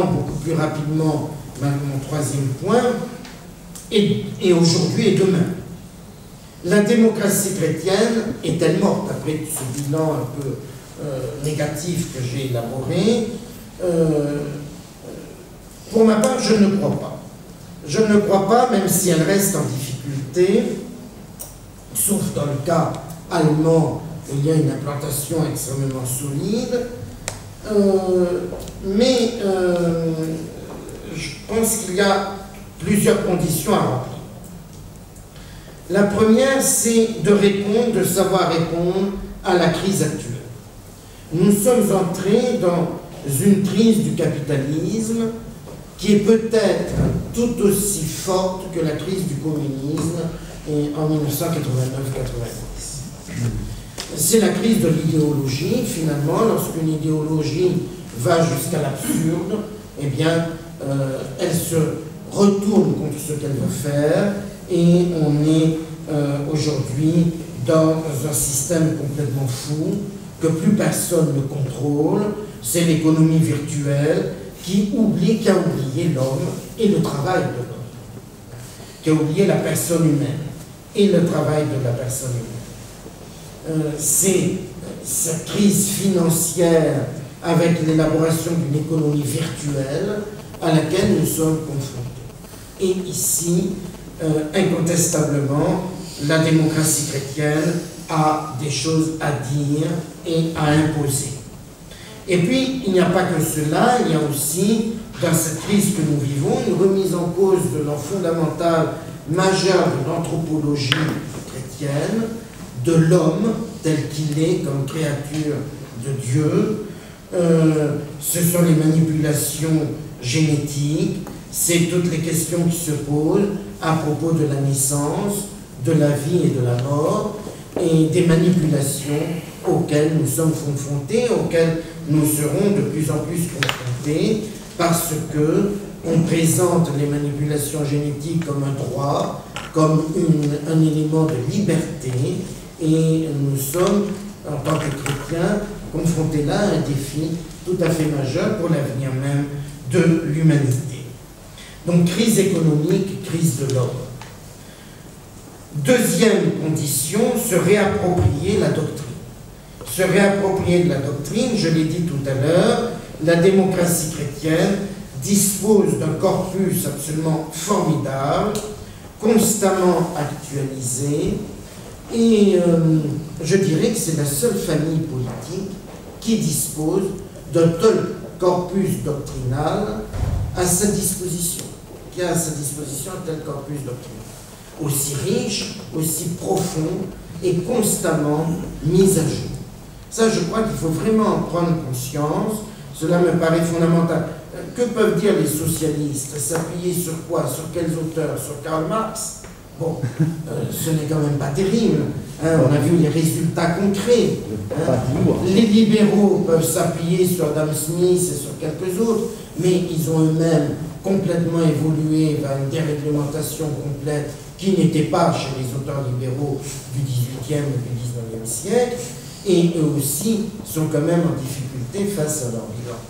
maintenant beaucoup plus rapidement mon troisième point, et aujourd'hui et demain. La démocratie chrétienne est-elle morte après ce bilan un peu négatif que j'ai élaboré? Pour ma part, je ne crois pas. Je ne crois pas, même si elle reste en difficulté, sauf dans le cas allemand où il y a une implantation extrêmement solide. Mais je pense qu'il y a plusieurs conditions à remplir. La première, c'est de savoir répondre à la crise actuelle. Nous sommes entrés dans une crise du capitalisme qui est peut-être tout aussi forte que la crise du communisme en 1989-90. C'est la crise de l'idéologie, finalement. Lorsqu'une idéologie va jusqu'à l'absurde, eh bien, elle se retourne contre ce qu'elle veut faire, et on est aujourd'hui dans un système complètement fou, que plus personne ne contrôle. C'est l'économie virtuelle qui a oublié l'homme et le travail de l'homme, qui a oublié la personne humaine et le travail de la personne humaine. C'est cette crise financière avec l'élaboration d'une économie virtuelle à laquelle nous sommes confrontés. Et ici, incontestablement, la démocratie chrétienne a des choses à dire et à imposer. Et puis, il n'y a pas que cela, il y a aussi, dans cette crise que nous vivons, une remise en cause de l'an fondamental majeur de l'anthropologie chrétienne, de l'homme tel qu'il est comme créature de Dieu. Ce sont les manipulations génétiques, c'est toutes les questions qui se posent à propos de la naissance, de la vie et de la mort, et des manipulations auxquelles nous sommes confrontés, auxquelles nous serons de plus en plus confrontés, parce que on présente les manipulations génétiques comme un droit, comme un élément de liberté, et nous sommes, en tant que chrétiens, confrontés là à un défi tout à fait majeur pour l'avenir même de l'humanité. Donc, crise économique, crise de l'homme. Deuxième condition, se réapproprier la doctrine. Se réapproprier de la doctrine, je l'ai dit tout à l'heure, la démocratie chrétienne dispose d'un corpus absolument formidable, constamment actualisé, et je dirais que c'est la seule famille politique qui dispose d'un tel corpus doctrinal à sa disposition, qui a à sa disposition un tel corpus doctrinal, aussi riche, aussi profond et constamment mis à jour. Ça, je crois qu'il faut vraiment en prendre conscience, cela me paraît fondamental. Que peuvent dire les socialistes? S'appuyer sur quoi? Sur quels auteurs? Sur Karl Marx? Bon, ce n'est quand même pas terrible. Hein, on a vu les résultats concrets. Hein. Les libéraux peuvent s'appuyer sur Adam Smith et sur quelques autres, mais ils ont eux-mêmes complètement évolué vers une déréglementation complète qui n'était pas chez les auteurs libéraux du XVIIIe ou du XIXe siècle, et eux aussi sont quand même en difficulté face à leur bilan.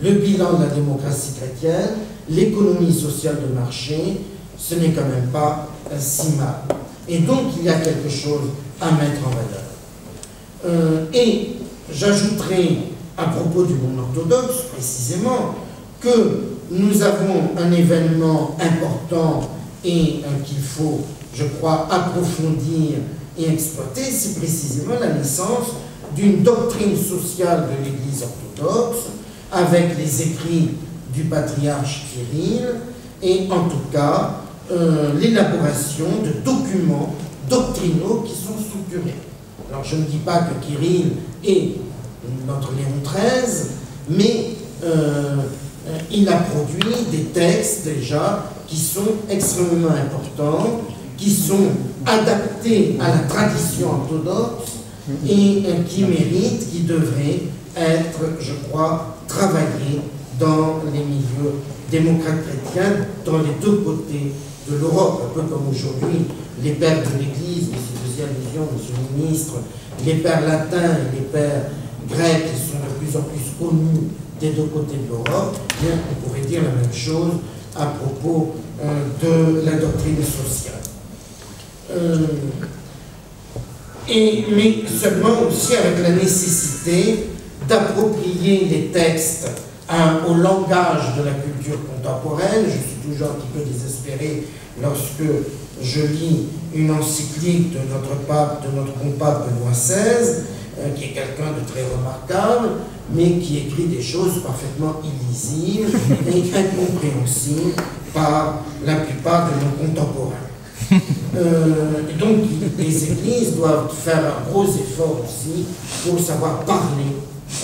Le bilan de la démocratie chrétienne, l'économie sociale de marché, ce n'est quand même pas si mal. Et donc, il y a quelque chose à mettre en valeur. Et j'ajouterai, à propos du monde orthodoxe, précisément, que nous avons un événement important et qu'il faut, je crois, approfondir et exploiter, c'est précisément la naissance d'une doctrine sociale de l'Église orthodoxe, avec les écrits du patriarche Kirill, et en tout cas, l'élaboration de documents doctrinaux qui sont structurés. Alors je ne dis pas que Kirill est notre Léon XIII, mais il a produit des textes déjà qui sont extrêmement importants, qui sont adaptés à la tradition orthodoxe et qui méritent, qui devraient être, je crois, travaillés dans les milieux démocrates chrétiens, dans les deux côtés de l'Europe, un peu comme aujourd'hui les pères de l'Église, mais c'est faisiez allusion, monsieur le ministre, les pères latins et les pères grecs sont de plus en plus connus des deux côtés de l'Europe, on pourrait dire la même chose à propos de la doctrine sociale. Mais seulement aussi avec la nécessité d'approprier les textes au langage de la culture contemporaine. Je suis toujours un petit peu désespéré lorsque je lis une encyclique de notre pape, de notre compape Benoît XVI, qui est quelqu'un de très remarquable, mais qui écrit des choses parfaitement illisibles et incompréhensibles par la plupart de nos contemporains. Donc les églises doivent faire un gros effort aussi pour savoir parler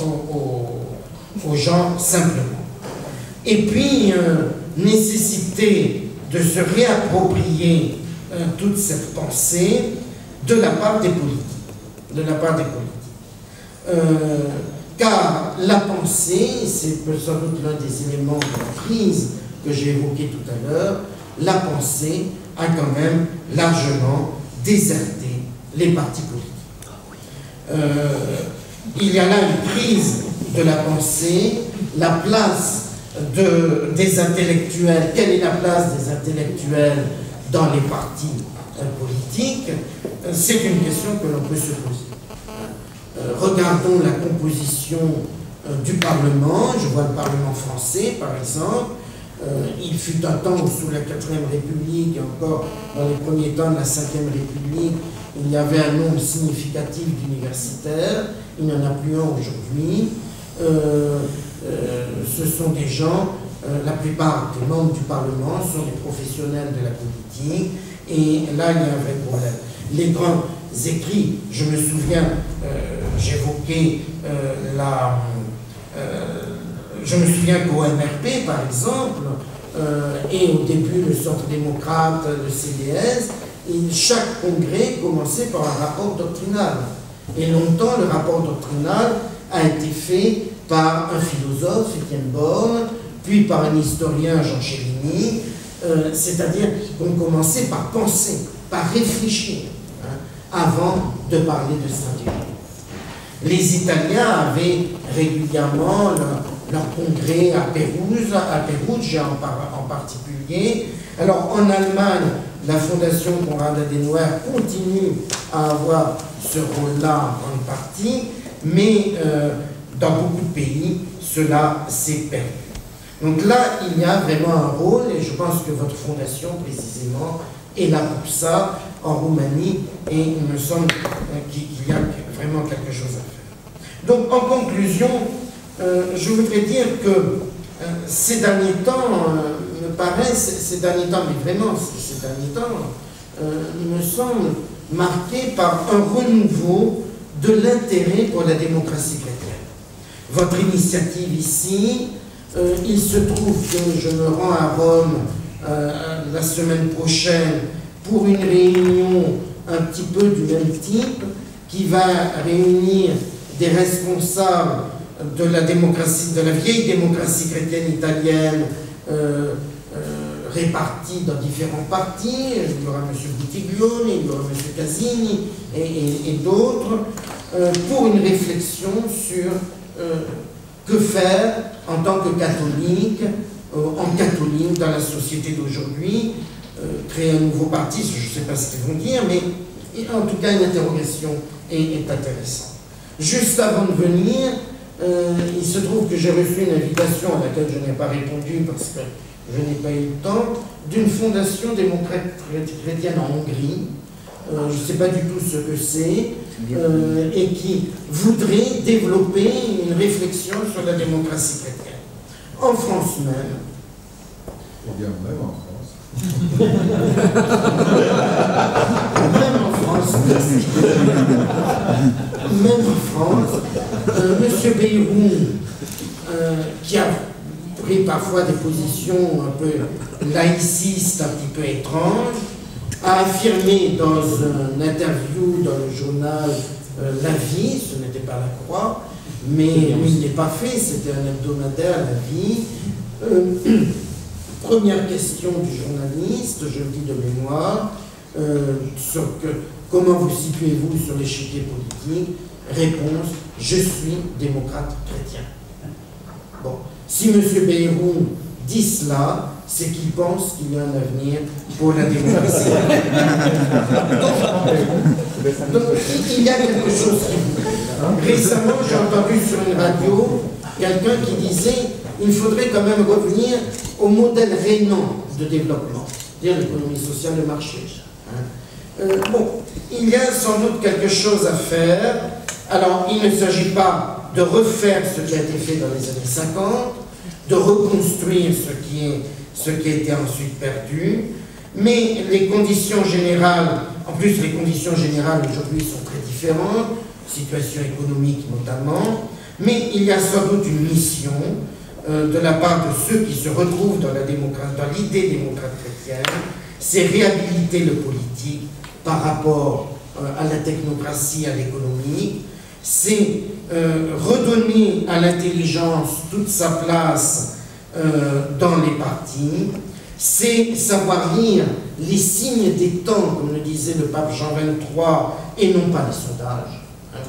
aux gens simplement. Et puis, nécessité de se réapproprier toute cette pensée de la part des politiques. Car la pensée, c'est sans doute l'un des éléments de la crise que j'ai évoqué tout à l'heure, la pensée a quand même largement déserté les partis politiques. Il y a là une crise de la pensée, la place des intellectuels, quelle est la place des intellectuels dans les partis politiques, c'est une question que l'on peut se poser. Regardons la composition du Parlement, je vois le Parlement français par exemple. Il fut un temps où sous la 4e République, et encore dans les premiers temps de la 5e République, il y avait un nombre significatif d'universitaires, il n'y en a plus un aujourd'hui. Ce sont des gens, la plupart des membres du Parlement sont des professionnels de la politique, et là il y a un vrai problème. Les grands écrits, je me souviens, j'évoquais je me souviens qu'au MRP, par exemple, et au début le Centre démocrate, le CDS, chaque congrès commençait par un rapport doctrinal. Et longtemps, le rapport doctrinal a été fait par un philosophe, Étienne Borne, puis par un historien, Jean Chérini, c'est-à-dire qu'on commençait par penser, par réfléchir, avant de parler de stratégie. Les Italiens avaient régulièrement leur congrès à Perugia en particulier. Alors en Allemagne, la Fondation Konrad Adenauer continue à avoir ce rôle-là en partie, mais dans beaucoup de pays, cela s'est perdu. Donc là, il y a vraiment un rôle, et je pense que votre fondation, précisément, est là pour ça, en Roumanie, et il me semble qu'il y a vraiment quelque chose à faire. Donc, en conclusion, je voudrais dire que ces derniers temps, me paraissent, ces derniers temps, mais vraiment ces derniers temps, me semblent marqués par un renouveau de l'intérêt pour la démocratie chrétienne. Votre initiative ici, il se trouve que je me rends à Rome la semaine prochaine pour une réunion un petit peu du même type qui va réunir des responsables de la démocratie, de la vieille démocratie chrétienne italienne répartis dans différents partis. Il y aura M. Buttiglione, il y aura M. Casini et d'autres pour une réflexion sur que faire en tant que catholique, dans la société d'aujourd'hui, créer un nouveau parti, je ne sais pas ce qu'ils vont dire, mais en tout cas une interrogation est intéressante. Juste avant de venir, il se trouve que j'ai reçu une invitation à laquelle je n'ai pas répondu parce que je n'ai pas eu le temps, d'une fondation démocrate chrétienne en Hongrie, je ne sais pas du tout ce que c'est, et qui voudrait développer une réflexion sur la démocratie chrétienne. En France même. Eh bien, même en France. Même en France. Même en France. M. Bayrou, qui a pris parfois des positions un peu laïcistes, un petit peu étranges, a affirmé dans une interview dans le journal La Vie, ce n'était pas La Croix, mais il n'est pas fait, c'était un hebdomadaire, La Vie. Première question du journaliste, je le dis de mémoire, comment vous situez-vous sur l'échiquier politique? Réponse, je suis démocrate chrétien. Bon, si M. Bayrou dit cela, c'est qu'il pense qu'il y a un avenir pour la démocratie. Donc, il y a quelque chose qui... Récemment, j'ai entendu sur une radio quelqu'un qui disait qu'il faudrait quand même revenir au modèle rénant de développement, c'est-à-dire l'économie sociale de marché. Bon, il y a sans doute quelque chose à faire. Alors, il ne s'agit pas de refaire ce qui a été fait dans les années 50, de reconstruire ce qui a été ensuite perdu, mais les conditions générales, en plus les conditions générales aujourd'hui sont très différentes, situation économique notamment, mais il y a sans doute une mission de la part de ceux qui se retrouvent dans l'idée démocrate chrétienne, c'est réhabiliter le politique par rapport à la technocratie, à l'économie, c'est redonner à l'intelligence toute sa place dans les partis, c'est savoir lire les signes des temps, comme le disait le pape Jean XXIII, et non pas les sondages.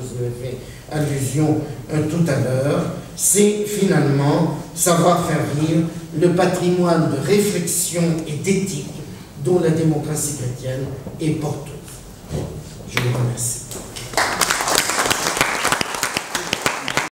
Vous avez fait allusion tout à l'heure. C'est finalement savoir faire lire le patrimoine de réflexion et d'éthique dont la démocratie chrétienne est porteuse. Je vous remercie.